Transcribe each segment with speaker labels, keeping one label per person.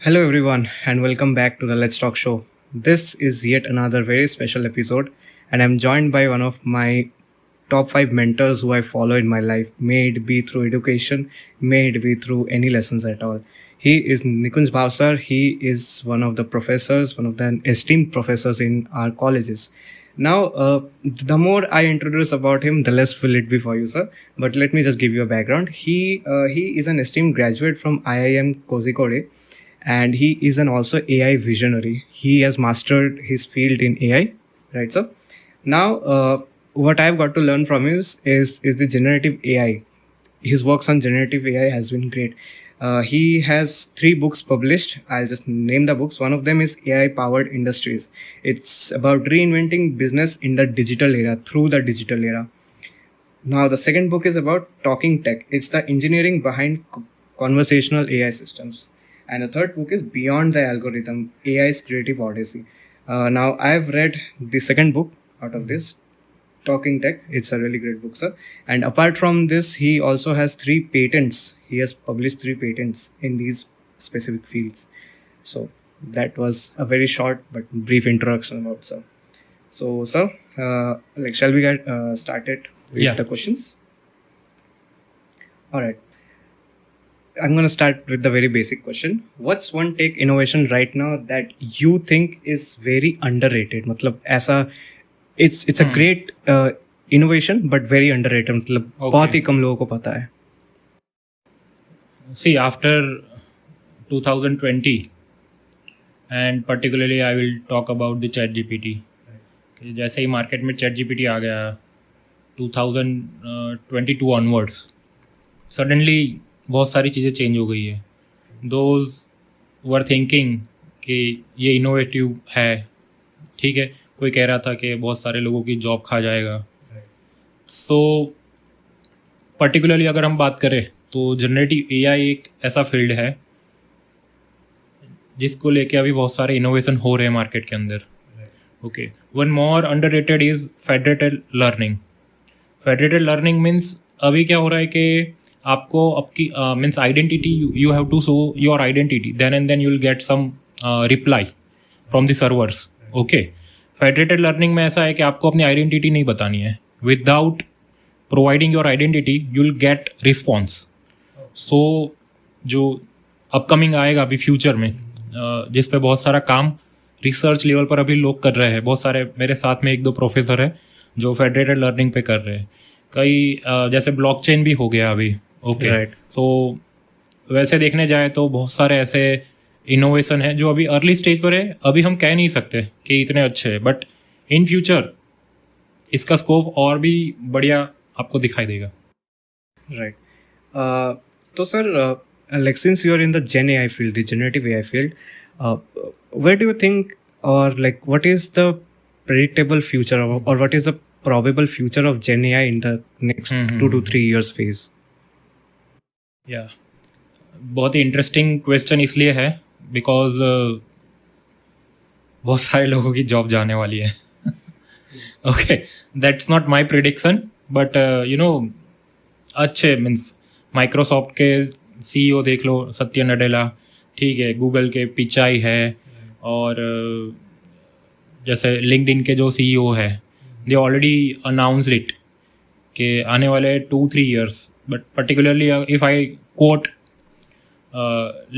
Speaker 1: Hello, everyone, and welcome back to the Let's Talk Show. This is yet another very special episode, and I'm joined by one of my top five mentors who I follow in my life, may it be through education, may it be through any lessons at all. He is Nikunj Bhavsar. He is one of the professors, one of the esteemed professors in our colleges. Now, the more I introduce about him, the less will it be for you, sir. But let me just give you a background. He is an esteemed graduate from IIM Kozhikode, and he is an also AI visionary. He has mastered his field in AI, right, sir? Now, what I've got to learn from him is the generative AI. His works on generative AI has been great. He has three books published. I'll just name the books. One of them is AI Powered Industries. It's about reinventing business in the digital era through the digital era. Now, the second book is about talking tech. It's the engineering behind conversational AI systems. And the third book is Beyond the Algorithm, AI's Creative Odyssey. Now, I've read the second book out of this, Talking Tech. It's a really great book, sir. And apart from this, he also has three patents. He has published three patents in these specific fields. So, that was a very short but brief introduction about sir. So, sir, shall we get started with
Speaker 2: Yeah.
Speaker 1: the questions? All right. I'm going to start with the very basic question. What's one tech innovation right now that you think is very underrated? मतलब ऐसा it's a great innovation but very underrated. मतलब बहुत ही कम लोगों को पता है.
Speaker 2: See, after 2020, and particularly I will talk about the ChatGPT. कि जैसे ही मार्केट में ChatGPT आ गया 2022 ऑनवर्ड्स, सडनली बहुत सारी चीज़ें चेंज हो गई है. दोज वर थिंकिंग कि ये इनोवेटिव है, ठीक है, कोई कह रहा था कि बहुत सारे लोगों की जॉब खा जाएगा. सो पर्टिकुलरली अगर हम बात करें तो जनरेटिव एआई एक ऐसा फील्ड है जिसको लेके अभी बहुत सारे इनोवेशन हो रहे हैं मार्केट के अंदर. Okay, one more underrated is federated learning. Federated learning means अभी क्या हो रहा है कि आपको आपकी means identity, you have to show your identity, then and then you will get some reply from the servers. Okay, federated learning में ऐसा है कि आपको अपनी आइडेंटिटी नहीं बतानी है. Without providing your identity you will get response. So जो अपकमिंग आएगा अभी फ्यूचर में, जिस पे बहुत सारा काम रिसर्च लेवल पर अभी लोग कर रहे हैं. बहुत सारे मेरे साथ में एक दो प्रोफेसर हैं जो फेडरेटेड लर्निंग पे कर रहे हैं. कई जैसे ब्लॉकचेन भी हो गया अभी. Okay,
Speaker 1: Right.
Speaker 2: सो वैसे देखने जाए तो बहुत सारे ऐसे इनोवेशन है जो अभी अर्ली स्टेज पर है. अभी हम कह नहीं सकते कि इतने अच्छे हैं, बट इन फ्यूचर इसका स्कोप और भी बढ़िया आपको दिखाई देगा.
Speaker 1: Right. So, sir, like since you are in the Gen AI field, the generative AI field, where do you think, or like, what is the predictable future, or what is the probable future of Gen AI in the next 2 to 3 years phase?
Speaker 2: या बहुत ही interesting question इसलिए है because बहुत सारे लोगों की job जाने वाली है. Okay, that's not my prediction, but you know अच्छे मीन्स माइक्रोसॉफ्ट के सीईओ देख लो, सत्य नडेला, ठीक है, गूगल के पिचाई है, और जैसे लिंक्डइन के जो सीईओ है, दे ऑलरेडी अनाउंस्ड इट कि आने वाले 2-3 years. But particularly if I quote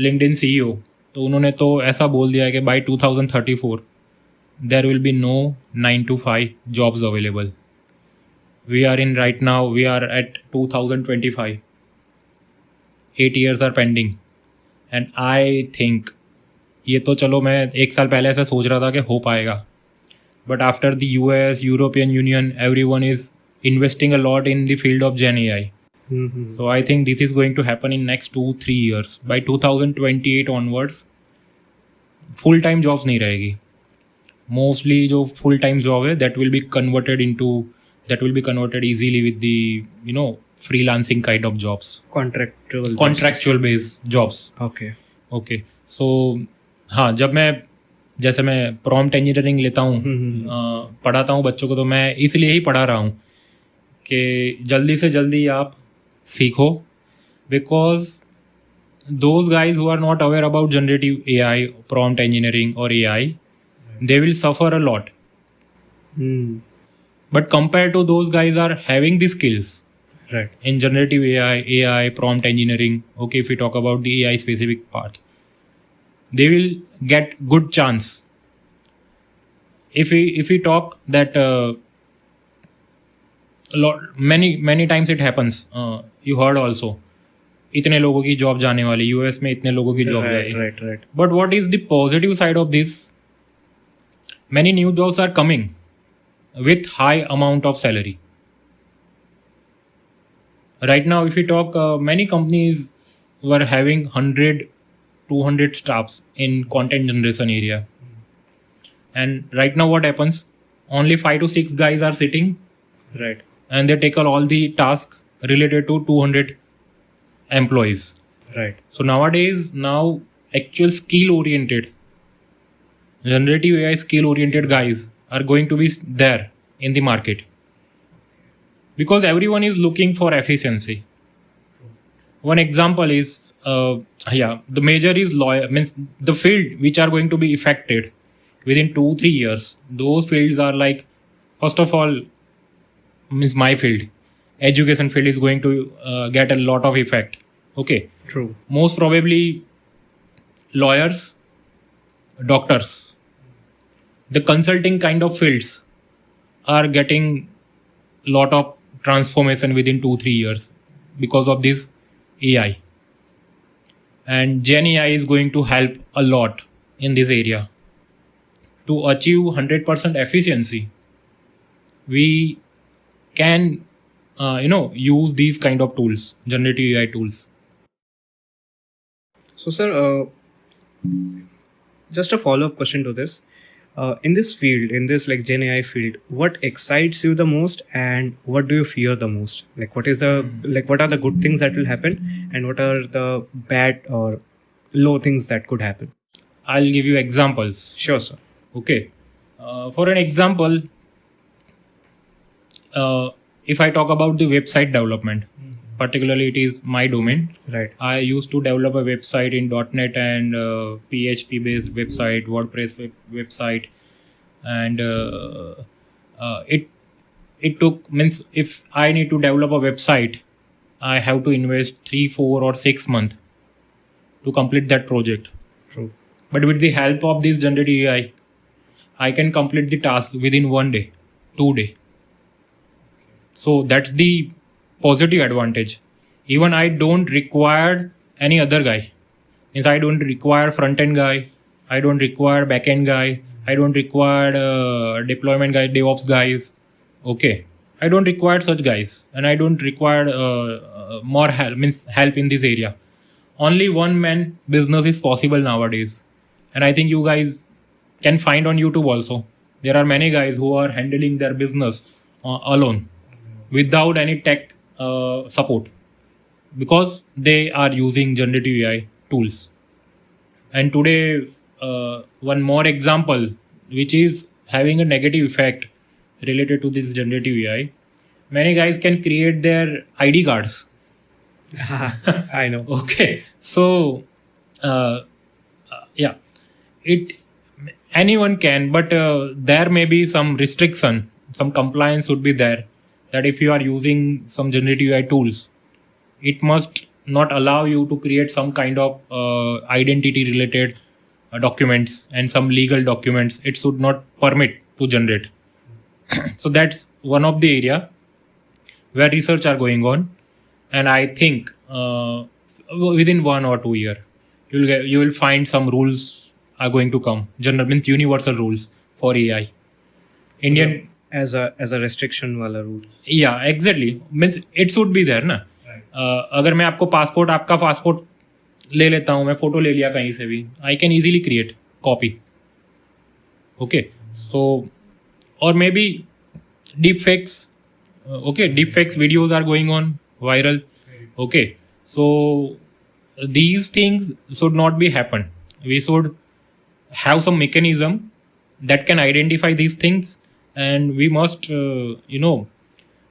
Speaker 2: LinkedIn CEO, तो उन्होंने तो ऐसा बोल दिया है कि by 2034 there will be no 9 to 5 jobs available. We are in right now, we are at 2025. 8 years are pending, and I think ये तो चलो मैं एक साल पहले ऐसे सोच रहा था कि हो पाएगा, but after the US, European Union, everyone is investing a lot in the field of Gen AI. So I think this is going to happen in next 2-3 years. By 2028 onwards, full time jobs नहीं रहेगी. Mostly जो full time job है, that will be converted easily with the freelancing kind of jobs, contractual based jobs. Okay, so हाँ, जब मैं prompt engineering लेता हूँ, पढ़ाता हूँ बच्चों को, तो मैं इसलिए ही पढ़ा रहा हूँ कि जल्दी से जल्दी आप सीखो, because those guys who are not aware about generative AI, prompt engineering, or AI, they will suffer a lot.
Speaker 1: Hmm.
Speaker 2: But compared to those guys are having the skills
Speaker 1: Right.
Speaker 2: in generative AI, prompt engineering. Okay, if we talk about the AI specific part, they will get good chance. If we talk that many times it happens. You heard also. इतने लोगों की job जाने वाली US में इतने लोगों की job
Speaker 1: Right.
Speaker 2: जाएगी
Speaker 1: Right. Right.
Speaker 2: But what is the positive side of this many new jobs are coming with high amount of salary right now if we talk many companies were having 100-200 staffs in content generation area and right now what happens only 5 to 6 guys are sitting
Speaker 1: Right.
Speaker 2: and they take all the tasks related to 200 employees.
Speaker 1: Right.
Speaker 2: So nowadays, now actual skill oriented, generative AI skill oriented guys are going to be there in the market because everyone is looking for efficiency. One example is, the major is lawyer means the field which are going to be affected within 2-3 years. Those fields are like, first of all, means my field, education field is going to get a lot of effect. Okay.
Speaker 1: True.
Speaker 2: Most probably lawyers, doctors, the consulting kind of fields are getting lot of transformation within 2-3 years because of this AI. And Gen AI is going to help a lot in this area. To achieve 100% efficiency, we can use these kind of tools, generative AI tools.
Speaker 1: So, sir, just a follow-up question to this. In this field, in this like Gen AI field, what excites you the most, and what do you fear the most? Like, what is the what are the good things that will happen, and what are the bad or low things that could happen?
Speaker 2: I'll give you examples.
Speaker 1: Sure, sir.
Speaker 2: Okay. For an example, if I talk about the website development, particularly it is my domain.
Speaker 1: Right.
Speaker 2: I used to develop a website in .NET and PHP based website, WordPress website, and it took means if I need to develop a website, I have to invest 3, 4, or 6 months to complete that project.
Speaker 1: True.
Speaker 2: But with the help of this generative AI, I can complete the task within 1 day, 2 days. So that's the positive advantage. Even I don't require any other guy. Means I don't require front end guy. I don't require back end guy. I don't require deployment guy, DevOps guys. Okay. I don't require such guys, and I don't require more help in this area. Only one man business is possible nowadays, and I think you guys can find on YouTube also. There are many guys who are handling their business alone without any tech support because they are using generative AI tools. And today, one more example which is having a negative effect related to this generative AI. Many guys can create their ID cards.
Speaker 1: I know.
Speaker 2: Okay, so yeah, it anyone can, but there may be some restriction, some compliance should be there. That if you are using some generative AI tools, it must not allow you to create some kind of identity related documents and some legal documents. It should not permit to generate. So that's one of the area where research are going on, and I think within 1 or 2 year you will find some rules are going to come. General means universal rules for AI. Indian
Speaker 1: As a restriction वाला rule.
Speaker 2: या exactly means it should be there ना. अगर मैं आपको आपका passport ले लेता हूँ, मैं फोटो ले लिया कहीं से भी, I can easily create copy. Okay, so और may be deep fakes. Okay, deepfakes videos are going on viral. Okay, so these things should not be happen. We should have some mechanism that can identify these things, and we must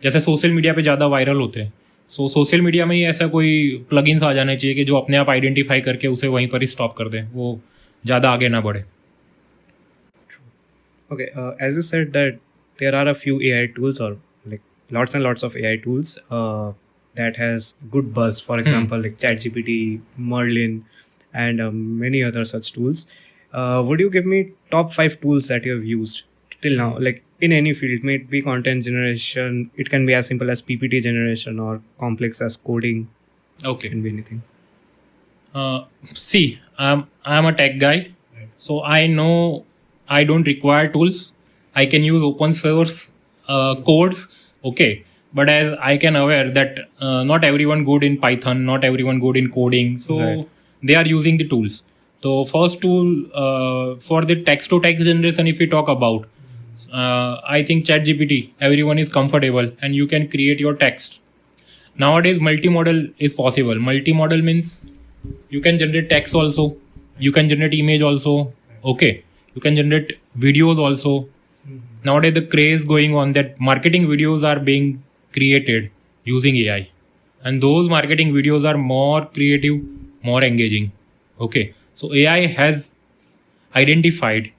Speaker 2: जैसे social media पे ज़्यादा viral होते हैं, सो social media में ही ऐसा कोई plugins आ जाने चाहिए कि जो अपने आप आइडेंटिफाई करके उसे वहीं पर ही स्टॉप कर दें, वो ज़्यादा आगे ना बढ़े.
Speaker 1: Okay, as you said that there are a few AI tools or like lots and lots of AI tools that has good buzz. For example, like ChatGPT, Merlin, and many other such tools. Would you give me top 5 tools that you have used till now, like in any field? May it be content generation, it can be as simple as PPT generation or complex as coding.
Speaker 2: Okay.
Speaker 1: Can be anything.
Speaker 2: See, I'm a tech guy, so I know I don't require tools. I can use open source codes, okay. But as I can aware that not everyone good in Python, not everyone good in coding, so
Speaker 1: Right.
Speaker 2: they are using the tools. So first tool for the text to text generation, if we talk about, I think ChatGPT, everyone is comfortable and you can create your text. Nowadays, multimodal is possible. Multimodal means you can generate text also, you can generate image also, okay. You can generate videos also. Nowadays, the craze going on that marketing videos are being created using AI, and those marketing videos are more creative, more engaging, okay. So AI has identified,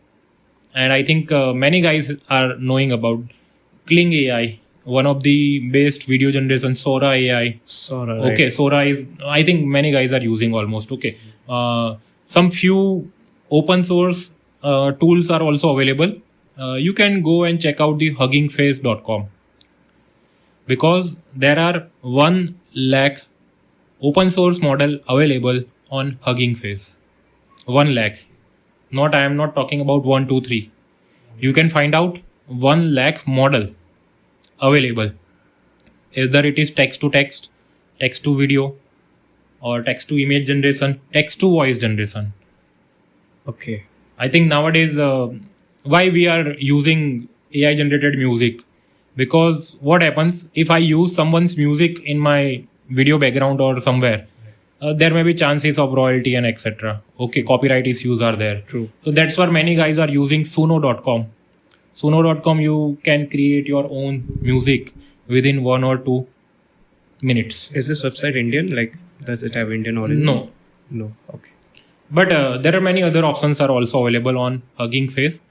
Speaker 2: and I think many guys are knowing about Kling AI, one of the best video generation, Sora AI.
Speaker 1: Sora, right.
Speaker 2: Okay, Sora is, I think many guys are using almost. Okay, some few open source tools are also available. You can go and check out the huggingface.com, because there are 1 lakh open source model available on Hugging Face. 1 lakh. I am not talking about 1, 2, 3. You can find out 1 lakh model available. Either it is text to text, text to video, or text to image generation, text to voice generation.
Speaker 1: Okay.
Speaker 2: I think nowadays, why we are using AI generated music? Because what happens if I use someone's music in my video background or somewhere? There may be chances of royalty and etc. Okay, copyright issues are there.
Speaker 1: True.
Speaker 2: So that's why many guys are using Suno.com. Suno.com, you can create your own music within 1 or 2 minutes.
Speaker 1: Is this website Indian? Like, does it have Indian origin?
Speaker 2: No.
Speaker 1: No. Okay.
Speaker 2: But there are many other options are also available on Hugging Face.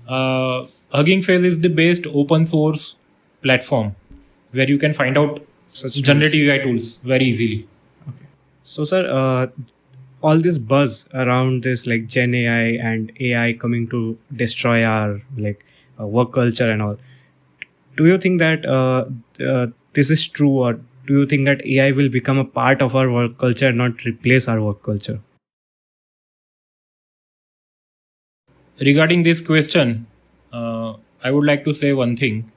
Speaker 2: Hugging Face is the best open source platform where you can find out
Speaker 1: Such
Speaker 2: generative AI tools very easily.
Speaker 1: So, sir, all this buzz around this like Gen AI and AI coming to destroy our like work culture and all. Do you think that this is true, or do you think that AI will become a part of our work culture and not replace our work culture?
Speaker 2: Regarding this question, I would like to say one thing.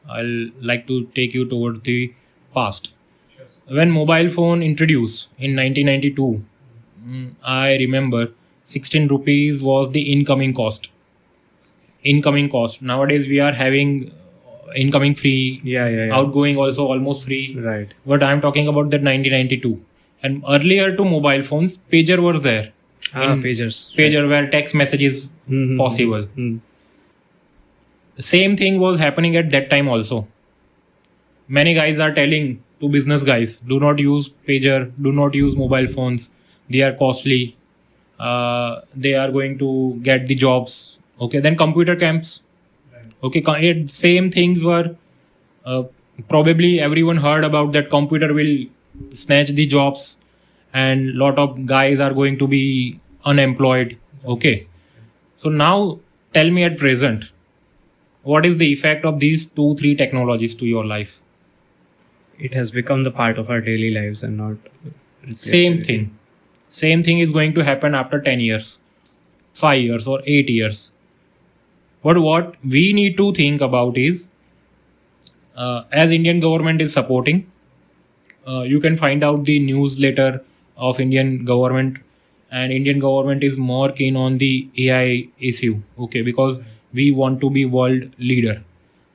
Speaker 2: I'll like to take you towards the past. When mobile phone introduced in 1992, I remember 16 rupees was the incoming cost. Nowadays we are having incoming free,
Speaker 1: Yeah.
Speaker 2: outgoing also almost free.
Speaker 1: Right.
Speaker 2: But I'm talking about that 1992. And earlier to mobile phones, pager was there. In
Speaker 1: Pagers.
Speaker 2: Pager where text message is
Speaker 1: Mhm.
Speaker 2: possible.
Speaker 1: Mhm.
Speaker 2: Same thing was happening at that time also. Many guys are telling to business guys, do not use pager, do not use mobile phones. They are costly. They are going to get the jobs. Okay, then computer camps. Okay, same things were probably everyone heard about that computer will snatch the jobs and lot of guys are going to be unemployed. Okay, so now tell me at present, what is the effect of these 2-3 technologies to your life?
Speaker 1: It has become the part of our daily lives and not
Speaker 2: Same thing is going to happen after 10 years, 5 years or 8 years. But what we need to think about is, as Indian government is supporting, you can find out the newsletter of Indian government, and Indian government is more keen on the AI issue. Okay, because we want to be world leader.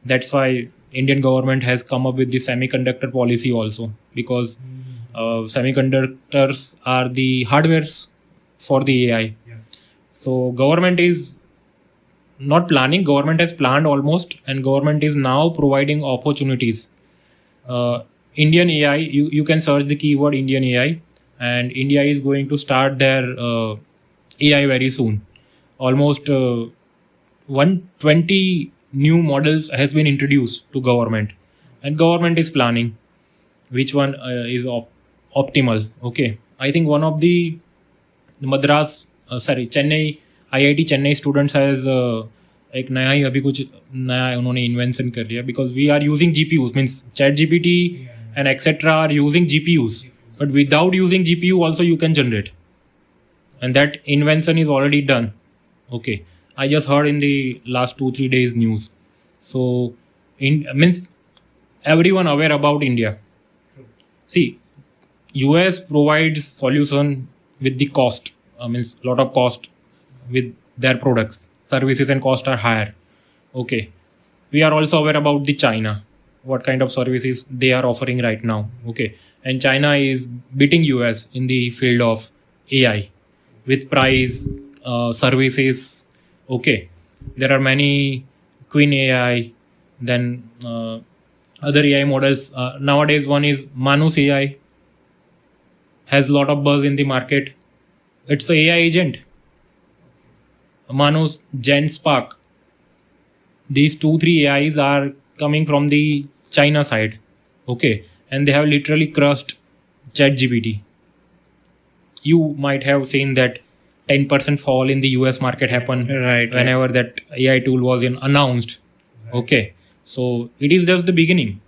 Speaker 2: That's why Indian government has come up with the semiconductor policy also, because semiconductors are the hardwares for the AI. So government is not planning, government has planned almost, and government is now providing opportunities. Indian AI, you can search the keyword Indian AI, and India is going to start their AI very soon. Almost 120 new models has been introduced to government, and government is planning which one is optimal. Okay, I think one of the Chennai IIT Chennai students has एक नया ही अभी कुछ नया उन्होंने invention कर लिया, because we are using GPUs, means chat GPT and etc are using GPUs, but without using GPU also you can generate, and that invention is already done. Okay, I just heard in the last 2-3 days news. So in means everyone aware about India. See, US provides solution with the cost, means lot of cost with their products, services and cost are higher. Okay, we are also aware about the China, what kind of services they are offering right now. Okay, and China is beating US in the field of AI with price, services. Okay, there are many Queen AI, then other AI models. Nowadays one is Manus AI, has a lot of buzz in the market. It's a AI agent. Manus, GenSpark, these 2-3 AIs are coming from the China side. Okay, and they have literally crushed ChatGPT. You might have seen that 10% fall in the US market happen
Speaker 1: Right.
Speaker 2: whenever that AI tool was announced. Okay, so it is just the beginning.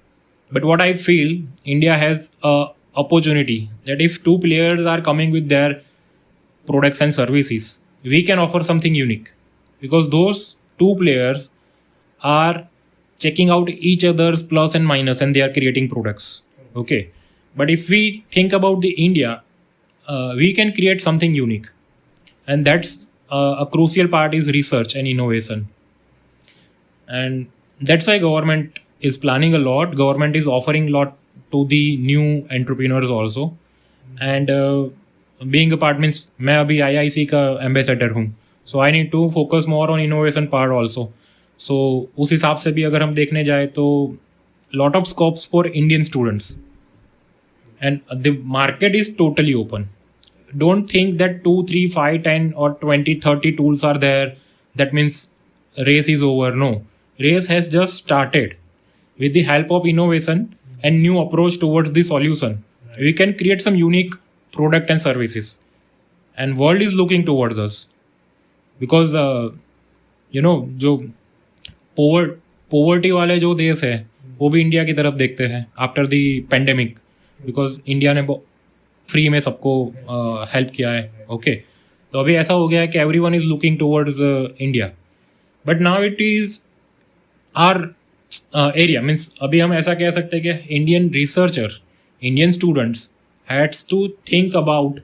Speaker 2: But what I feel, India has a opportunity that if two players are coming with their products and services, we can offer something unique, because those two players are checking out each other's plus and minus, and they are creating products. Okay, but if we think about the India, we can create something unique, and that's a crucial part is research and innovation. And that's why government is planning a lot, government is offering a lot to the new entrepreneurs also. And being a part means मैं अभी IIC का ambassador हूँ, so I need to focus more on innovation part also. So उस हिसाब से भी अगर हम देखने जाए तो lot of scopes for Indian students, and the market is totally open. Don't think that 2, 3, 5, 10 or 20, 30 tools are there, that means race is over. No, race has just started. With the help of innovation and new approach towards the solution, we can create some unique product and services, and world is looking towards us. Because जो poverty वाले जो देश है वो भी India की तरफ देखते हैं after the pandemic, because India ने फ्री में सबको हेल्प किया है. ओके, तो अभी ऐसा हो गया है कि everyone is looking towards India. But now it is our area, means अभी हम ऐसा कह सकते हैं कि Indian researcher, Indian students has to think about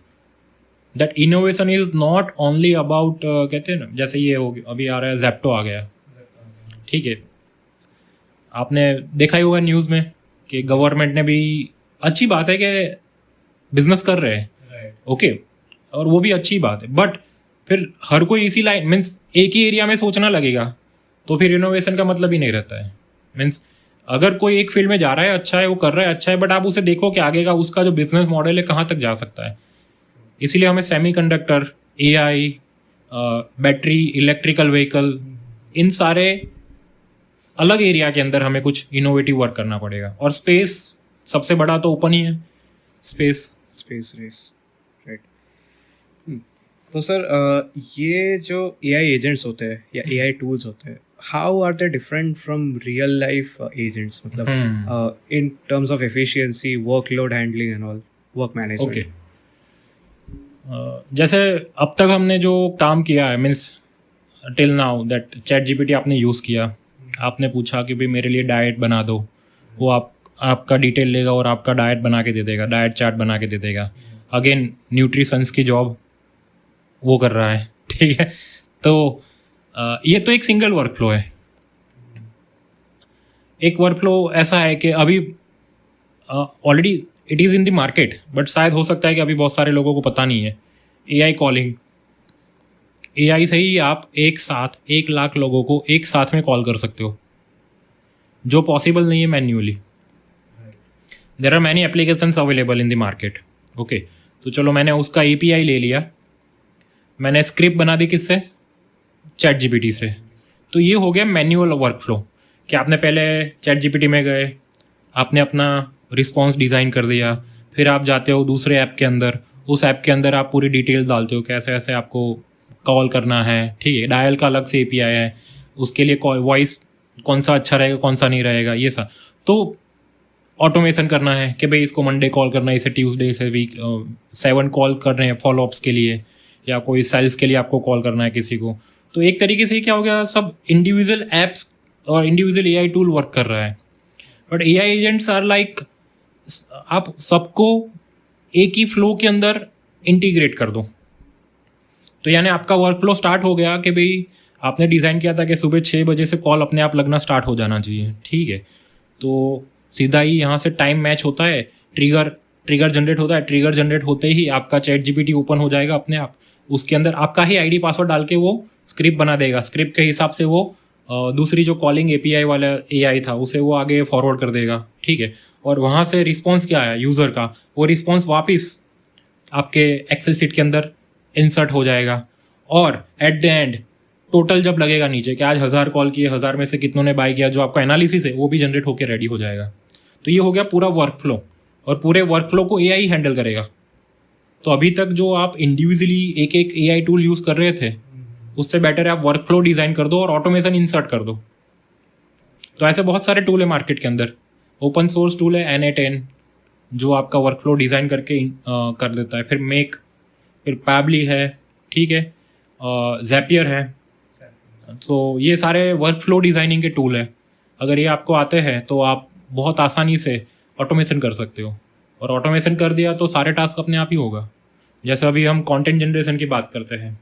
Speaker 2: that innovation is not only about, कहते हैं ना, जैसे ये हो गया अभी आ रहा है ज़ेप्टो आ गया. ठीक है, आपने देखा ही होगा न्यूज़ में कि गवर्नमेंट ने भी, अच्छी बात है कि बिजनेस कर रहे हैं. ओके, और वो भी अच्छी बात है, बट फिर हर कोई इसी लाइन मीन्स एक ही एरिया में सोचना लगेगा तो फिर इनोवेशन का मतलब ही नहीं रहता है. मीन्स अगर कोई एक फील्ड में जा रहा है, अच्छा है, वो कर रहा है, अच्छा है, बट आप उसे देखो कि आगे का उसका जो बिजनेस मॉडल है कहाँ तक जा सकता है. इसीलिए हमें semiconductor, AI, battery, electrical vehicle, इन सारे अलग एरिया के अंदर हमें कुछ इनोवेटिव वर्क करना पड़ेगा. और स्पेस सबसे बड़ा तो ओपन ही है, स्पेस
Speaker 1: रेस. राइट. तो सर ये जो AI एजेंट्स होते हैं या AI टूल्स होते हैं, how are they different from real life agents, मतलब in terms of efficiency, workload handling and all, work management.
Speaker 2: Okay, जैसे अब तक हमने जो काम किया है, means till now that ChatGPT आपने यूज़ किया, आपने पूछा कि भाई मेरे लिए डाइट बना दो, वो आपका डिटेल लेगा और आपका डाइट बना के दे देगा, डाइट चार्ट बना के दे देगा. अगेन न्यूट्रिशंस की जॉब वो कर रहा है. ठीक है, तो ये तो एक सिंगल वर्कफ्लो है. एक वर्कफ्लो ऐसा है कि अभी already it is in the market, but शायद हो सकता है कि अभी बहुत सारे लोगों को पता नहीं है. AI कॉलिंग, AI से ही आप एक साथ 1 लाख लोगों को एक साथ में कॉल कर सकते हो, जो पॉसिबल नहीं है manually. There are many applications available in the market. Okay, तो चलो मैंने उसका API ले लिया, मैंने स्क्रिप्ट बना दी किससे, ChatGPT से. तो ये हो गया मैन्युअल वर्कफ्लो कि आपने पहले ChatGPT में गए, आपने अपना रिस्पॉन्स डिज़ाइन कर दिया, फिर आप जाते हो दूसरे ऐप के अंदर, उस ऐप के अंदर आप पूरी डिटेल्स डालते हो कैसे ऐसे आपको कॉल करना है. ठीक है, डायल का अलग से API है, उसके लिए वॉइस कौन सा अच्छा रहेगा कौन सा नहीं रहेगा ये सब. तो ऑटोमेशन करना है कि भाई इसको मंडे कॉल करना है, इसे ट्यूसडे से वीक 7 कॉल कर रहे हैं फॉलोअप्स के लिए, या कोई सेल्स के लिए आपको कॉल करना है किसी को. तो एक तरीके से क्या हो गया, सब इंडिविजुअल एप्स और इंडिविजुअल AI टूल वर्क कर रहा है. But AI agents are like, आप सबको एक ही फ्लो के अंदर इंटीग्रेट कर दो. तो यानी आपका वर्क फ्लो स्टार्ट हो गया कि भाई आपने डिज़ाइन किया था कि सुबह 6 बजे से कॉल अपने आप लगना स्टार्ट हो जाना चाहिए. ठीक है, तो सीधा ही यहाँ से टाइम मैच होता है, ट्रिगर जनरेट होता है, ट्रिगर जनरेट होते ही आपका ChatGPT ओपन हो जाएगा अपने आप, उसके अंदर आपका ही ID पासवर्ड डाल के वो स्क्रिप्ट बना देगा. स्क्रिप्ट के हिसाब से वो दूसरी जो कॉलिंग API वाला AI था उसे वो आगे फॉरवर्ड कर देगा. ठीक है, और वहाँ से रिस्पॉन्स क्या आया यूज़र का, वो रिस्पॉन्स वापस आपके एक्सेल शीट के अंदर इंसर्ट हो जाएगा. और एट द एंड टोटल जब लगेगा नीचे कि आज 1000 कॉल किए, 1000 में से कितनों ने बाय किया, जो आपका एनालिसिस है वो भी जनरेट होकर रेडी हो जाएगा. तो ये हो गया पूरा वर्क फ्लो, और पूरे वर्क फ्लो को AI हैंडल करेगा. तो अभी तक जो आप इंडिविजुअली एक एक AI टूल यूज़ कर रहे थे, उससे बेटर है आप वर्क फ्लो डिज़ाइन कर दो और ऑटोमेशन इंसर्ट कर दो. तो ऐसे बहुत सारे टूल है मार्केट के अंदर. ओपन सोर्स टूल है N8N जो आपका वर्क फ्लो डिज़ाइन करके कर देता है. फिर मेक, फिर पैबली है. ठीक है, ज़ैपियर है. तो ये सारे वर्क फ्लो डिज़ाइनिंग के टूल है. अगर ये आपको आते हैं तो आप बहुत आसानी से ऑटोमेशन कर सकते हो, और ऑटोमेशन कर दिया तो सारे टास्क अपने आप ही होगा. जैसे अभी हम कंटेंट जनरेशन की बात करते हैं,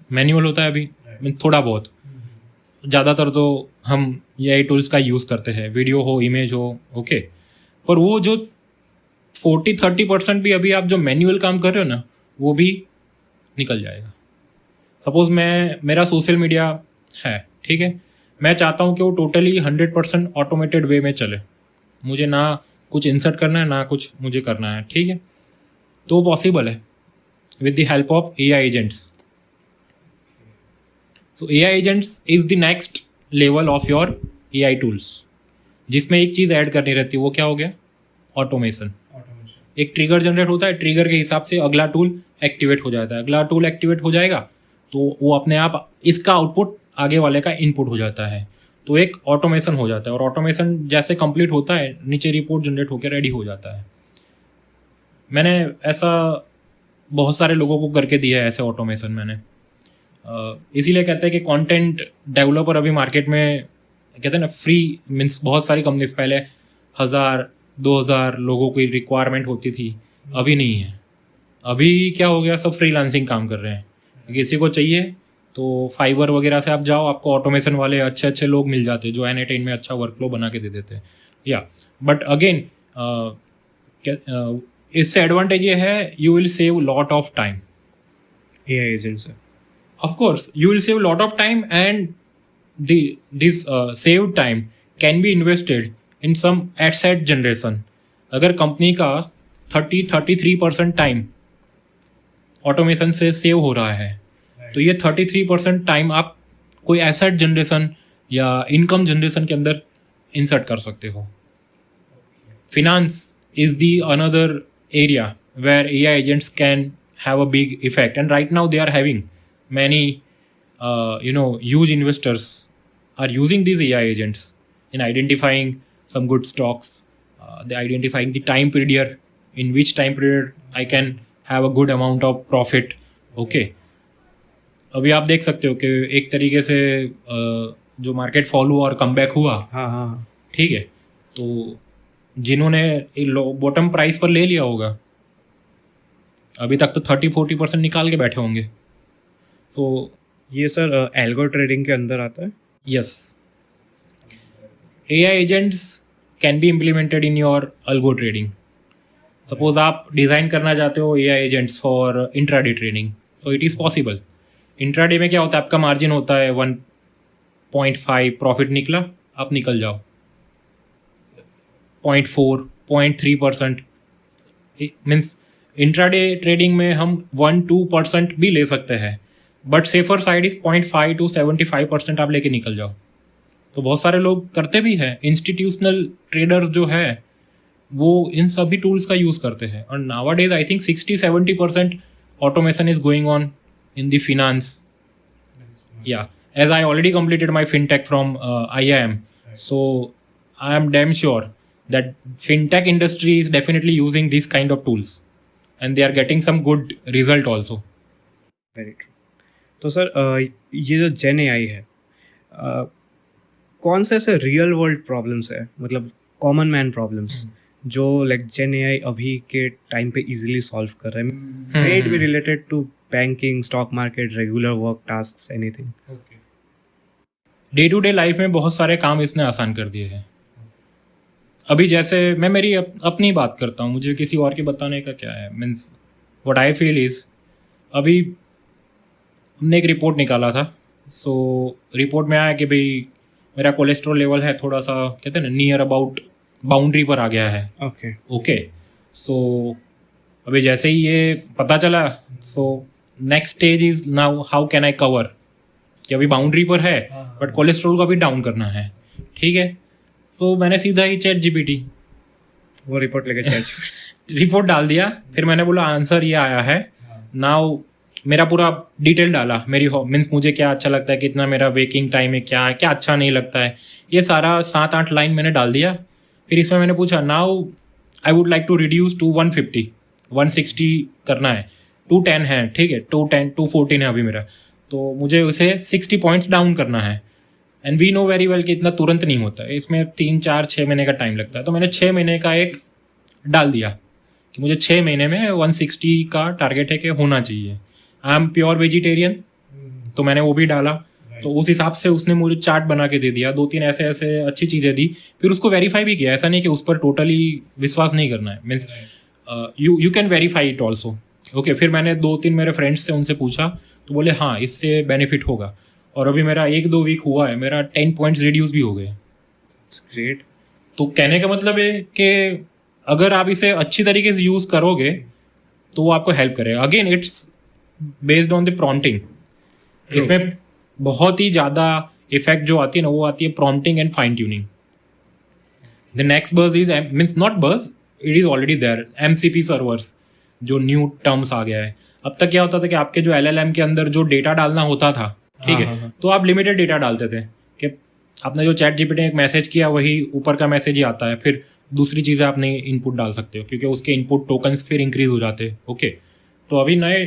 Speaker 2: मैनुअल होता है अभी थोड़ा बहुत, ज़्यादातर तो हम AI टूल्स का यूज़ करते हैं, वीडियो हो इमेज हो. ओके, पर वो जो 40-30% भी अभी आप जो मैनुअल काम कर रहे हो ना, वो भी निकल जाएगा. सपोज मेरा सोशल मीडिया है, ठीक है, मैं चाहता हूँ कि वो टोटली 100% ऑटोमेटेड वे में चले, मुझे ना कुछ इंसर्ट करना है ना कुछ मुझे करना है. ठीक है, तो पॉसिबल है with the help of AI agents. So AI agents is the next level of your AI tools, जिसमें एक चीज़ ऐड करनी रहती है, वो क्या हो गया, ऑटोमेशन. एक ट्रिगर जनरेट होता है, ट्रिगर के हिसाब से अगला टूल एक्टिवेट हो जाता है. अगला टूल एक्टिवेट हो जाएगा तो वो अपने आप इसका आउटपुट आगे वाले का इनपुट हो जाता है. तो एक ऑटोमेशन हो जाता है, और ऑटोमेशन जैसे कंप्लीट होता है नीचे रिपोर्ट जनरेट होकर रेडी हो जाता है. मैंने ऐसा बहुत सारे लोगों को करके दिया है ऐसे ऑटोमेशन मैंने. इसीलिए कहते हैं कि कंटेंट डेवलपर अभी मार्केट में कहते हैं ना फ्री, मीन्स बहुत सारी कंपनीज, पहले 1000-2000 लोगों की रिक्वायरमेंट होती थी, अभी नहीं है. अभी क्या हो गया, सब फ्रीलांसिंग काम कर रहे हैं. किसी को चाहिए तो फाइवर वगैरह से आप जाओ, आपको ऑटोमेशन वाले अच्छे अच्छे लोग मिल जाते हैं जो N8N में अच्छा वर्कफ्लो बना के दे देते हैं. या बट अगेन इससे एडवांटेज ये है, you will save lot of time.
Speaker 1: AI agents है.
Speaker 2: Of course, you will save a lot of time, and this saved time can be invested in some asset generation. अगर company का 33% time automation से save हो रहा है, तो ये 33% time आप कोई एसेट जनरेशन या इनकम जनरेशन के अंदर इंसर्ट कर सकते हो. Finance is the another area where AI agents can have a big effect, and right now they are having many huge investors are using these AI agents in identifying some good stocks. They identifying the time period in which time period I can have a good amount of profit. Okay, अभी आप देख सकते हो कि एक तरीके से जो मार्केट फॉल हुआ और कमबैक हुआ.
Speaker 1: हाँ.
Speaker 2: ठीक है, तो जिन्होंने बॉटम प्राइस पर ले लिया होगा, अभी तक तो 30-40% निकाल के बैठे होंगे. तो
Speaker 1: ये सर एल्गो ट्रेडिंग के अंदर आता है.
Speaker 2: Yes, AI agents can be implemented in your algo trading. Suppose आप डिज़ाइन करना चाहते हो AI agents for intraday trading, so it is possible. Intraday में क्या होता है, आपका मार्जिन होता है 1.5, प्रॉफिट निकला, आप निकल जाओ. 0.4, 0.3%, मीन्स इंट्राडे ट्रेडिंग में हम 1-2% भी ले सकते हैं, but safer side is 0.5 to 75% आप लेके निकल जाओ। तो बहुत सारे लोग करते भी हैं, इंस्टीट्यूशनल ट्रेडर्स जो है वो इन सभी टूल्स का यूज़ करते हैं। और nowadays I think 60-70% automation is going on in the finance. Yeah, as I already completed my fintech from IIM, so I am damn sure that fintech industry is definitely using these kind of tools, and they are getting some good result also.
Speaker 1: Very true. तो sir ये जो जेन AI है, कौन से ऐसे real world problems है, मतलब common man problems जो लाइक जेन एआई अभी के टाइम पे इजीली सॉल्व कर रहे हैं, may it be related to banking, stock market, regular work task, anything?
Speaker 2: Day to day life में बहुत सारे काम इसने आसान कर दिए हैं। अभी जैसे मैं मेरी अपनी बात करता हूँ, मुझे किसी और के बताने का क्या है। Means what I feel is, अभी हमने एक रिपोर्ट निकाला था। सो रिपोर्ट में आया कि भाई मेरा कोलेस्ट्रॉल लेवल है थोड़ा सा, कहते हैं ना, नियर अबाउट बाउंड्री पर आ गया है। ओके सो अभी जैसे ही ये पता चला, so next stage is now how can I cover, कि अभी बाउंड्री पर है बट कोलेस्ट्रॉल को भी डाउन करना है। ठीक है, तो मैंने सीधा ही चैट जीपीटी
Speaker 1: वो रिपोर्ट लेके चैट
Speaker 2: रिपोर्ट डाल दिया। फिर मैंने बोला आंसर ये आया है। नाउ मेरा पूरा डिटेल डाला, मेरी मीन्स मुझे क्या अच्छा लगता है, कितना मेरा वेकिंग टाइम है, क्या क्या अच्छा नहीं लगता है, ये सारा 7-8 लाइन मैंने डाल दिया। फिर इसमें मैंने पूछा now I would like to reduce to 150, 160 करना है, 210 है, ठीक है, 214 है अभी मेरा, तो मुझे उसे 60 पॉइंट्स डाउन करना है। And we know very well कि इतना तुरंत नहीं होता है, इसमें 3-4-6 महीने का टाइम लगता है। तो मैंने 6 महीने का एक डाल दिया कि मुझे 6 महीने में 160 का टारगेट है कि होना चाहिए। आई एम प्योर वेजिटेरियन, तो मैंने वो भी डाला। तो उस हिसाब से उसने मुझे चार्ट बना के दे दिया, 2-3 ऐसे ऐसे अच्छी चीज़ें दी। फिर उसको वेरीफाई भी किया, ऐसा नहीं कि उस पर टोटली विश्वास नहीं करना है, means you can verify it also. Okay, फिर मैंने 2-3 मेरे फ्रेंड्स से उनसे पूछा, तो बोले हाँ इससे बेनिफिट होगा। और अभी मेरा 1-2 वीक हुआ है, मेरा 10 पॉइंट्स रिड्यूस भी हो गए।
Speaker 1: ग्रेट।
Speaker 2: तो कहने का मतलब है कि अगर आप इसे अच्छी तरीके से यूज़ करोगे तो वो आपको हेल्प करेगा। Again it's based on the prompting. इसमें बहुत ही ज़्यादा इफेक्ट जो आती है ना, वो आती है prompting and fine tuning. The next buzz is means not buzz, it is already there, MCP servers, जो न्यू टर्म्स आ गया है। अब तक क्या होता था कि आपके जो LLM के अंदर जो डेटा डालना होता था, ठीक है, तो आप लिमिटेड डेटा डालते थे कि आपने जो चैट जीपीटी एक मैसेज किया वही ऊपर का मैसेज ही आता है, फिर दूसरी चीज़ें आपने इनपुट डाल सकते हो क्योंकि उसके इनपुट टोकन्स फिर इंक्रीज हो जाते हैं। ओके, तो अभी नए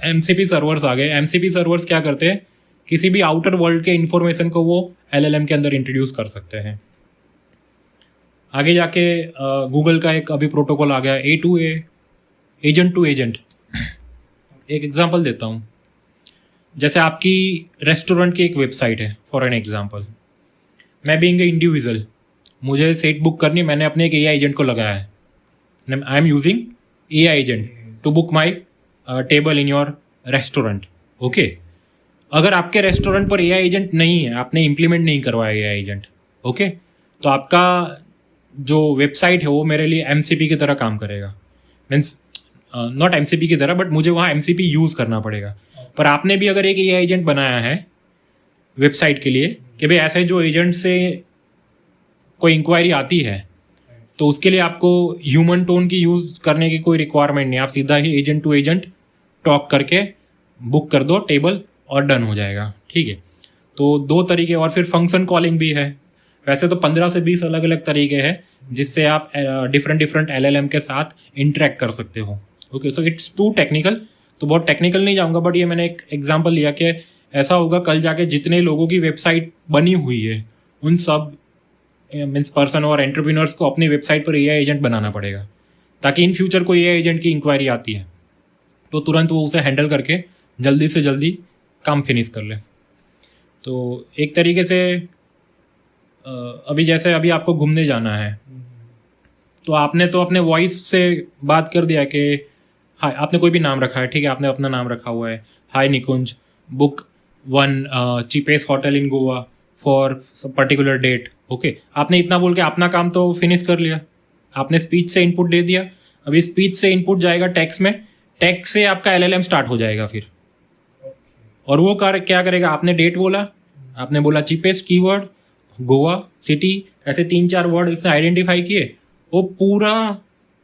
Speaker 2: MCP सर्वर्स आ गए। MCP सर्वर्स क्या करते हैं, किसी भी आउटर वर्ल्ड के इंफॉर्मेशन को वो LLM के अंदर इंट्रोड्यूस कर सकते हैं। आगे जाके गूगल का एक अभी प्रोटोकॉल आ गया A2A, एजेंट टू एजेंट। एक एग्जांपल देता हूँ, जैसे आपकी रेस्टोरेंट की एक वेबसाइट है फॉर एन एग्जांपल, मैं बीइंग ए इंडिविजुअल, मुझे सीट बुक करनी, मैंने अपने एक AI एजेंट को लगाया है। I am using AI agent to book my table in your restaurant. Okay, अगर आपके रेस्टोरेंट पर AI एजेंट नहीं है, आपने इम्प्लीमेंट नहीं करवाया AI एजेंट, ओके, तो आपका जो वेबसाइट है वो मेरे लिए MCP की तरह काम करेगा। मीन्स नॉट MCP की तरह, बट मुझे वहाँ MCP यूज़ करना पड़ेगा। पर आपने भी अगर एक AI एजेंट बनाया है वेबसाइट के लिए कि भाई ऐसे जो एजेंट से कोई इंक्वायरी आती है तो उसके लिए आपको ह्यूमन टोन की यूज़ करने की कोई रिक्वायरमेंट नहीं, आप सीधा ही एजेंट टू एजेंट टॉक करके बुक कर दो टेबल और डन हो जाएगा। ठीक है, तो 2 तरीके। और फिर फंक्शन कॉलिंग भी है। वैसे तो 15 से 20 अलग अलग तरीके हैं जिससे आप डिफरेंट LLM के साथ इंटरेक्ट कर सकते हो। Okay, so it's too technical, तो बहुत टेक्निकल नहीं जाऊँगा, बट ये मैंने एक एग्जाम्पल लिया कि ऐसा होगा कल जाके जितने लोगों की वेबसाइट बनी हुई है उन सब मीन्स पर्सन और एंटरप्रेन्योर्स को अपनी वेबसाइट पर AI एजेंट बनाना पड़ेगा, ताकि इन फ्यूचर कोई AI एजेंट की इंक्वायरी आती है तो तुरंत वो उसे हैंडल करके जल्दी से जल्दी काम फिनिश कर ले। तो एक तरीके से अभी जैसे अभी आपको घूमने जाना है तो आपने तो अपने वॉइस से बात कर दिया कि हाय, आपने कोई भी नाम रखा है, ठीक है, आपने अपना नाम रखा हुआ है, hi Nikunj, book 1 cheapest hotel in Goa for particular date. Okay, आपने इतना बोल के अपना काम तो फिनिश कर लिया। आपने स्पीच से इनपुट दे दिया, अभी स्पीच से इनपुट जाएगा टेक्स्ट में, टेक्स्ट से आपका LLM स्टार्ट हो जाएगा फिर। और वो क्या करेगा, आपने डेट बोला, आपने बोला चीपेस्ट कीवर्ड, गोवा, सिटी, ऐसे 3-4 वर्ड इससे आइडेंटिफाई किए, वो पूरा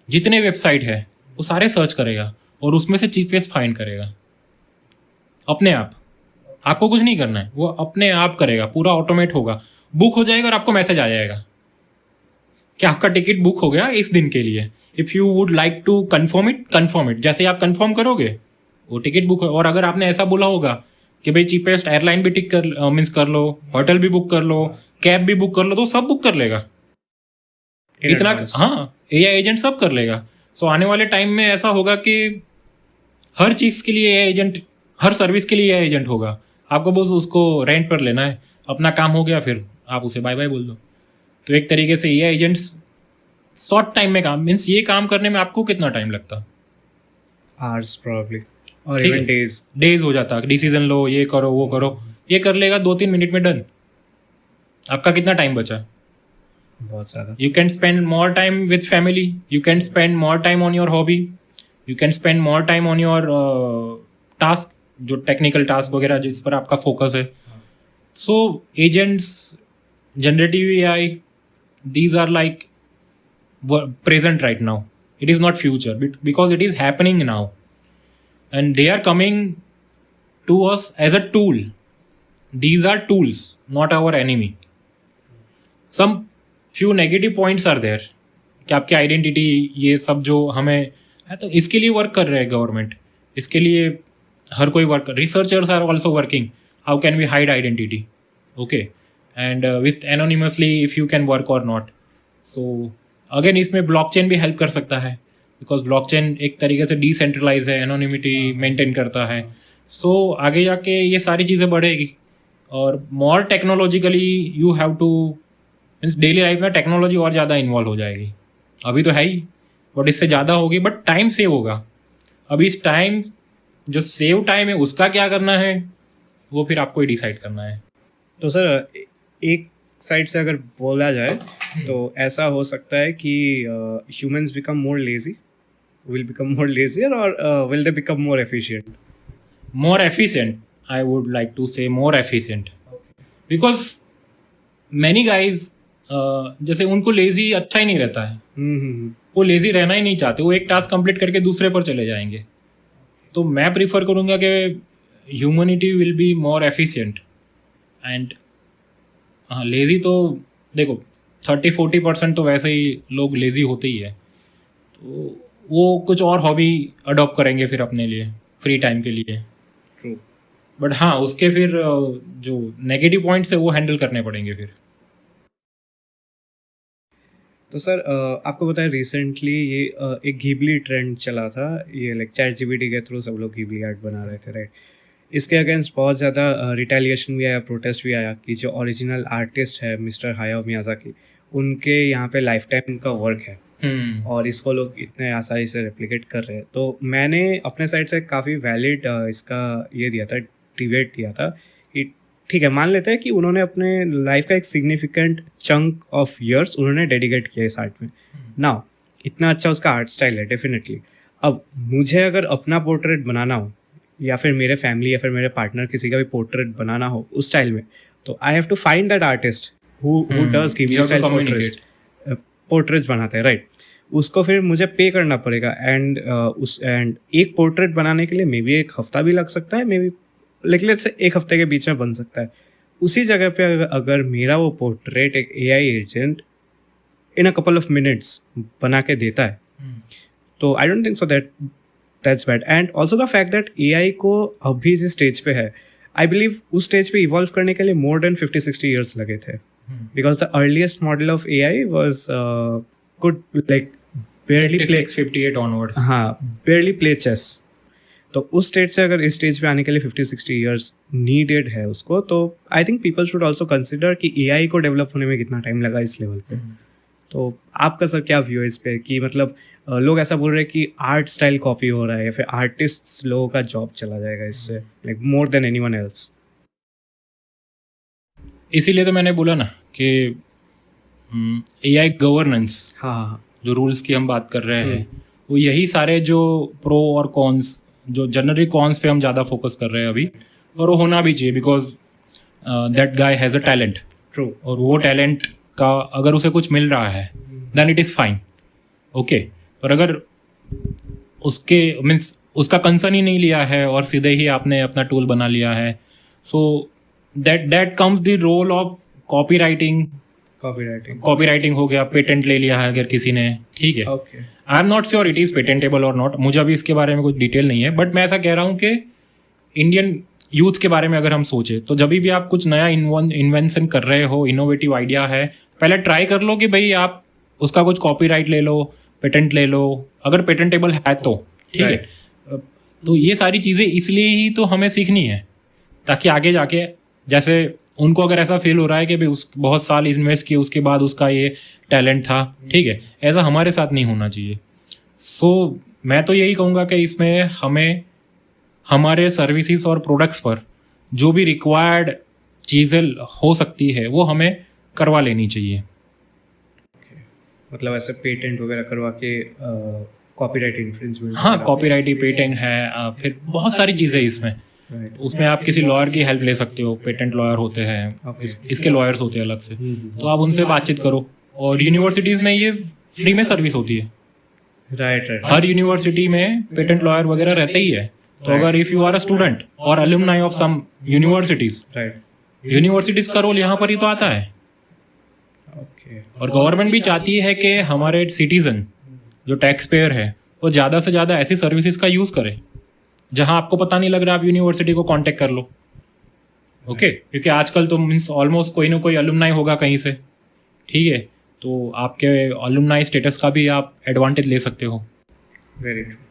Speaker 2: जितने वेबसाइट है वो सारे सर्च करेगा और उसमें से चीपेस्ट फाइंड करेगा अपने आप। आपको कुछ नहीं करना है, वो अपने आप करेगा, पूरा ऑटोमेट होगा, बुक हो जाएगा और आपको मैसेज आ जाएगा कि आपका टिकट बुक हो गया इस दिन के लिए। If you would like to confirm it, जैसे आप कन्फर्म करोगे वो टिकट बुक हो। और अगर आपने ऐसा बोला होगा कि भाई चीपेस्ट एयरलाइन भी टिक कर मीन्स कर लो, होटल भी बुक कर लो, कैब भी बुक कर लो, तो सब बुक कर लेगा इतना। हाँ, AI एजेंट सब कर लेगा। सो आने वाले टाइम में ऐसा होगा कि हर चीज़ के लिए AI एजेंट, हर सर्विस के लिए AI एजेंट होगा। आपको बस उसको रेंट पर लेना है, अपना काम हो गया, फिर आप उसे बाय बाय बोल दो। तो एक तरीके से AI एजेंट्स शॉर्ट टाइम में काम, मीन्स ये काम करने में आपको कितना टाइम लगता,
Speaker 1: आवर्स प्रॉब्ली, और इवन
Speaker 2: डेज हो जाता। डिसीजन लो, ये करो वो करो, ये कर लेगा 2-3 मिनट में डन। आपका कितना टाइम बचा?
Speaker 1: बहुत ज़्यादा।
Speaker 2: You can spend more time with family, you can spend more time on your hobby, you can spend more time on your task, जो टेक्निकल टास्क वगैरह जिस पर आपका फोकस है। So agents, generative AI, these are like present right now. It is not future because it is happening now, and they are coming to us as a tool. These are tools, not our enemy. Some few negative points are there कि आपकी identity, ये सब जो हमें है, तो इसके लिए वर्क कर रहे हैं गवर्नमेंट, इसके लिए हर कोई work, researchers are also working, how can we hide identity, okay, and with anonymously if you can work और नॉट। सो अगेन इसमें ब्लॉकचेन भी हेल्प कर सकता है, बिकॉज ब्लॉकचेन एक तरीके से डिसेंट्रलाइज है, एनोनिमिटी मेंटेन करता है। सो आगे जाके ये सारी चीज़ें बढ़ेगी और more technologically you have to, means daily life में टेक्नोलॉजी और ज़्यादा इन्वॉल्व हो जाएगी। अभी तो है ही, बट इससे ज़्यादा होगी, बट टाइम सेव होगा। अभी इस टाइम, जो सेव टाइम है उसका क्या करना है वो फिर आपको ही डिसाइड करना है।
Speaker 1: तो सर एक साइड से अगर बोला जाए तो ऐसा हो सकता है कि humans become more lazy, will become more lazier, और will they become more efficient?
Speaker 2: More efficient, I would like to say more efficient, because many guys जैसे उनको लेजी अच्छा ही नहीं रहता है, वो लेजी रहना ही नहीं चाहते, वो एक टास्क कंप्लीट करके दूसरे पर चले जाएंगे। तो मैं प्रीफर करूँगा कि humanity will be more efficient. And हाँ, लेज़ी तो देखो 30-40% तो वैसे ही लोग लेज़ी होते ही है, तो वो कुछ और हॉबी अडॉप्ट करेंगे फिर अपने लिए फ्री टाइम के लिए।
Speaker 1: ट्रू।
Speaker 2: बट हाँ, उसके फिर जो नेगेटिव पॉइंट्स है वो हैंडल करने पड़ेंगे फिर।
Speaker 1: तो सर आपको पता है रिसेंटली ये एक घिबली ट्रेंड चला था, ये लाइक ChatGPT के थ्रू सब लोग घिबली आर्ट बना रहे थे, राइट? इसके अगेंस्ट बहुत ज़्यादा रिटेलिएशन भी आया, प्रोटेस्ट भी आया कि जो ओरिजिनल आर्टिस्ट है मिस्टर हायाओ मियाज़ाकी, उनके यहाँ पे लाइफ टाइम का वर्क है और इसको लोग इतने आसानी से रेप्लिकेट कर रहे हैं। तो मैंने अपने साइड से काफ़ी वैलिड इसका ये दिया था, डिबेट दिया था कि ठीक है, मान लेते हैं कि उन्होंने अपने लाइफ का एक सिग्निफिकेंट चंक ऑफ ईयर्स उन्होंने डेडिकेट किया इस आर्ट में। नाउ इतना अच्छा उसका आर्ट स्टाइल है डेफिनेटली। अब मुझे अगर अपना पोर्ट्रेट बनाना हो या फिर मेरे फैमिली या फिर मेरे पार्टनर किसी का भी पोर्ट्रेट बनाना हो उस स्टाइल में, तो I have to find that artist who does give style portraits बनाते हैं, राइट? उसको फिर मुझे पे करना पड़ेगा एंड एक पोर्ट्रेट बनाने के लिए मे बी 1 हफ्ता भी लग सकता है, मे बी लेकिन लेट्स से 1 हफ्ते के बीच में बन सकता है। उसी जगह पे अगर मेरा वो पोर्ट्रेट एक AI agent in a couple of minutes बना के देता है, तो I don't think so that's bad. And also the fact that AI को अभी जिस स्टेज पे है, आई बिलीव उस स्टेज पे इवॉल्व करने के लिए मोर देन 50-60 ईयर्स लगे थे, because the earliest model of AI was could like barely play
Speaker 2: 58 onwards।
Speaker 1: हाँ, barely play chess। तो उस स्टेज से अगर इस स्टेज पे आने के लिए 50-60 ईयर्स नीडेड है उसको, तो I think people should also consider कि AI को डेवलप होने में कितना टाइम लगा इस लेवल पे। तो आपका सर क्या व्यू है इस पे कि मतलब लोग ऐसा बोल रहे हैं कि आर्ट स्टाइल कॉपी हो रहा है या फिर आर्टिस्ट लोगों का जॉब चला जाएगा इससे, like more than anyone else?
Speaker 2: इसीलिए तो मैंने बोला ना कि AI गवर्नेंस,
Speaker 1: हाँ,
Speaker 2: जो रूल्स की हम बात कर रहे हैं, वो यही सारे जो प्रो और कॉन्स, जो जनरली कॉन्स पे हम ज़्यादा फोकस कर रहे हैं अभी, और वो होना भी चाहिए because that guy has a talent.
Speaker 1: True.
Speaker 2: और वो टैलेंट का अगर उसे कुछ मिल रहा है then it is fine, okay. पर अगर उसके मीन्स उसका कंसर्न ही नहीं लिया है और सीधे ही आपने अपना टूल बना लिया है, so that comes the role of copywriting. Copywriting हो गया, पेटेंट ले लिया है अगर किसी ने, ठीक है।
Speaker 1: Okay.
Speaker 2: I am not sure it is patentable और नॉट, मुझे अभी इसके बारे में कुछ डिटेल नहीं है, बट मैं ऐसा कह रहा हूँ कि इंडियन यूथ के बारे में अगर हम सोचें तो जब भी आप कुछ नया इन्वेंशन कर रहे हो, इनोवेटिव आइडिया है, पहले ट्राई कर लो कि भाई आप उसका कुछ कॉपीराइट ले लो, पेटेंट ले लो, अगर पेटेंटेबल है तो, ठीक है। तो ये सारी चीज़ें इसलिए ही तो हमें सीखनी है ताकि आगे जाके, जैसे उनको अगर ऐसा फील हो रहा है कि भाई उस बहुत साल इन्वेस्ट किए उसके बाद उसका ये टैलेंट था, ठीक है, ऐसा हमारे साथ नहीं होना चाहिए। सो मैं तो यही कहूँगा कि इसमें हमें हमारे सर्विसेज और प्रोडक्ट्स पर जो भी रिक्वायर्ड चीज़ें हो सकती है वो हमें करवा लेनी चाहिए।
Speaker 1: मतलब ऐसे पेटेंट वगैरह करवा के कॉपीराइट इन्फ्रिंजमेंट।
Speaker 2: हाँ, कॉपीराइट पेटेंट है, फिर बहुत सारी चीज़ें इसमें। उसमें आप किसी लॉयर की हेल्प ले सकते हो, पेटेंट लॉयर होते हैं, इसके लॉयर्स होते हैं अलग से, तो आप उनसे बातचीत करो। और यूनिवर्सिटीज़ में ये फ्री में सर्विस होती है।
Speaker 1: राइट।
Speaker 2: हर यूनिवर्सिटी में पेटेंट लॉयर वगैरह रहते ही है। तो अगर if you are a student और alumni of some universities, universities का रोल यहाँ पर ही तो आता है। और गवर्नमेंट भी चाहती है कि हमारे सिटीजन जो टैक्स पेयर है वो ज़्यादा से ज़्यादा ऐसी सर्विसेज का यूज़ करे जहां आपको पता नहीं लग रहा, आप यूनिवर्सिटी को कांटेक्ट कर लो, ओके। क्योंकि आजकल तो मीन्स ऑलमोस्ट कोई ना कोई अलुमनाई होगा कहीं से, ठीक है, तो आपके अलुमनाई स्टेटस का भी आप एडवांटेज ले सकते हो।
Speaker 1: Very true.